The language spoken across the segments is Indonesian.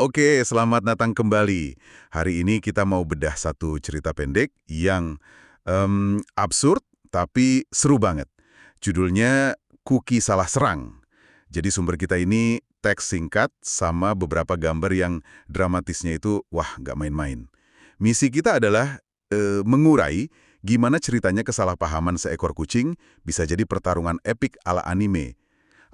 Oke, selamat datang kembali. Hari ini kita mau bedah satu cerita pendek yang absurd tapi seru banget. Judulnya Kuki Salah Serang. Jadi sumber kita ini teks singkat sama beberapa gambar yang dramatisnya itu, wah nggak main-main. Misi kita adalah mengurai gimana ceritanya kesalahpahaman seekor kucing bisa jadi pertarungan epik ala anime.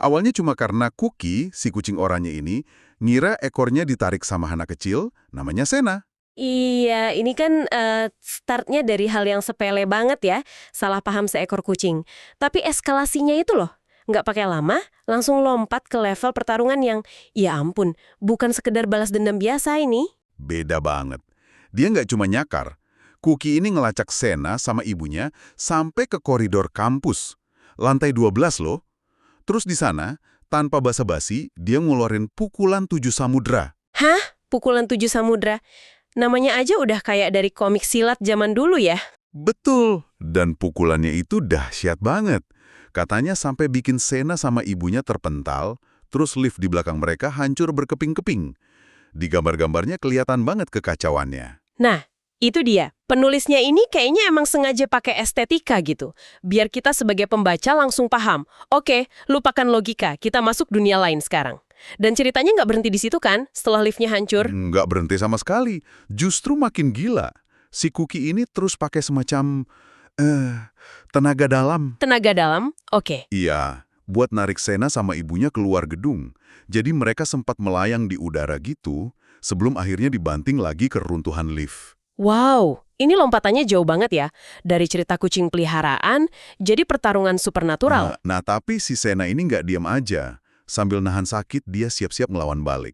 Awalnya cuma karena Kuki, si kucing oranye ini, ngira ekornya ditarik sama anak kecil, namanya Sena. Iya, ini kan startnya dari hal yang sepele banget ya, salah paham seekor kucing. Tapi eskalasinya itu loh, nggak pakai lama, langsung lompat ke level pertarungan yang, ya ampun, bukan sekedar balas dendam biasa ini. Beda banget. Dia nggak cuma nyakar. Kuki ini ngelacak Sena sama ibunya sampai ke koridor kampus. Lantai 12 loh. Terus di sana, tanpa basa-basi, dia ngeluarin pukulan 7 samudra. Hah? Pukulan 7 samudra? Namanya aja udah kayak dari komik silat zaman dulu ya? Betul. Dan pukulannya itu dahsyat banget. Katanya sampai bikin Sena sama ibunya terpental, terus lift di belakang mereka hancur berkeping-keping. Di gambar-gambarnya kelihatan banget kekacauannya. Nah, itu dia. Penulisnya ini kayaknya emang sengaja pakai estetika gitu. Biar kita sebagai pembaca langsung paham. Oke, lupakan logika, kita masuk dunia lain sekarang. Dan ceritanya nggak berhenti di situ kan, setelah liftnya hancur? Nggak berhenti sama sekali. Justru makin gila. Si Kuki ini terus pakai semacam tenaga dalam. Tenaga dalam? Oke. Iya, buat narik Sena sama ibunya keluar gedung. Jadi mereka sempat melayang di udara gitu, sebelum akhirnya dibanting lagi ke runtuhan lift. Wow, ini lompatannya jauh banget ya. Dari cerita kucing peliharaan, jadi pertarungan supernatural. Nah, tapi si Sena ini nggak diam aja. Sambil nahan sakit, dia siap-siap ngelawan balik.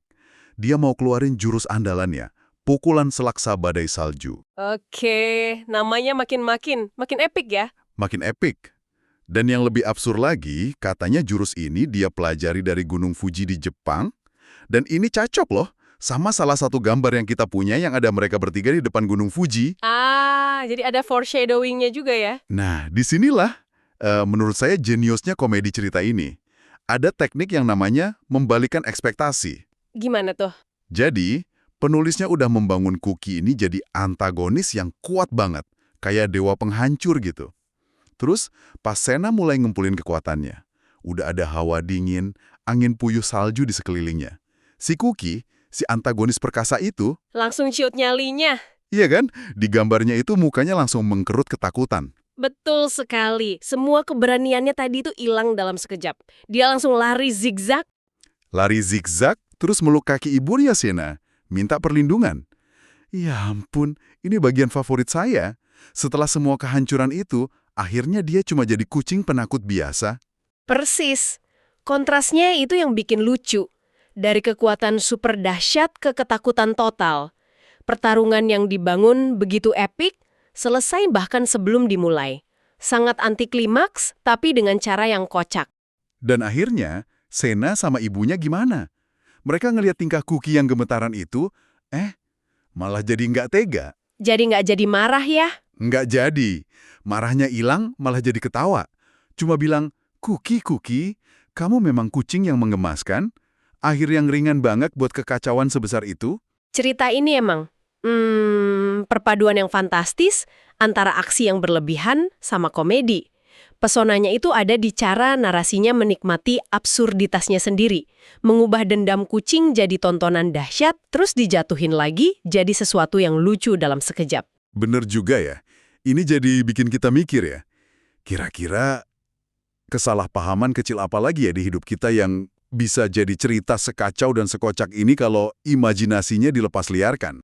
Dia mau keluarin jurus andalannya, pukulan selaksa badai salju. Oke, namanya makin epik ya. Makin epik. Dan yang lebih absurd lagi, katanya jurus ini dia pelajari dari Gunung Fuji di Jepang, dan ini cocok loh sama salah satu gambar yang kita punya yang ada mereka bertiga di depan Gunung Fuji. Jadi ada foreshadowing-nya juga ya. Nah, disinilah menurut saya jeniusnya komedi cerita ini. Ada teknik yang namanya membalikan ekspektasi. Gimana tuh? Jadi, penulisnya udah membangun Kuki ini jadi antagonis yang kuat banget, kayak dewa penghancur gitu. Terus, pas Sena mulai ngumpulin kekuatannya, udah ada hawa dingin, angin puyuh salju di sekelilingnya. Si Kuki, si antagonis perkasa itu, Langsung ciut nyalinya. iya kan? Di gambarnya itu mukanya langsung mengkerut ketakutan. Betul sekali. Semua keberaniannya tadi itu hilang dalam sekejap. Dia langsung lari zigzag. Lari zigzag, terus meluk kaki ibunya Sena, minta perlindungan. Ya ampun, ini bagian favorit saya. Setelah semua kehancuran itu, akhirnya dia cuma jadi kucing penakut biasa. Persis. Kontrasnya itu yang bikin lucu. Dari kekuatan super dahsyat ke ketakutan total. Pertarungan yang dibangun begitu epik, selesai bahkan sebelum dimulai. Sangat anti klimaks, tapi dengan cara yang kocak. Dan akhirnya, Sena sama ibunya gimana? Mereka ngelihat tingkah Kuki yang gemetaran itu, malah jadi nggak tega. Jadi nggak jadi marah ya? Nggak jadi. Marahnya hilang, malah jadi ketawa. Cuma bilang, Kuki, Kuki, kamu memang kucing yang menggemaskan? Akhir yang ringan banget buat kekacauan sebesar itu? Cerita ini emang, perpaduan yang fantastis antara aksi yang berlebihan sama komedi. Pesonanya itu ada di cara narasinya menikmati absurditasnya sendiri. Mengubah dendam kucing jadi tontonan dahsyat, terus dijatuhin lagi jadi sesuatu yang lucu dalam sekejap. Bener juga ya. Ini jadi bikin kita mikir ya. Kira-kira kesalahpahaman kecil apa lagi ya di hidup kita yang bisa jadi cerita sekacau dan sekocak ini kalau imajinasinya dilepas liarkan?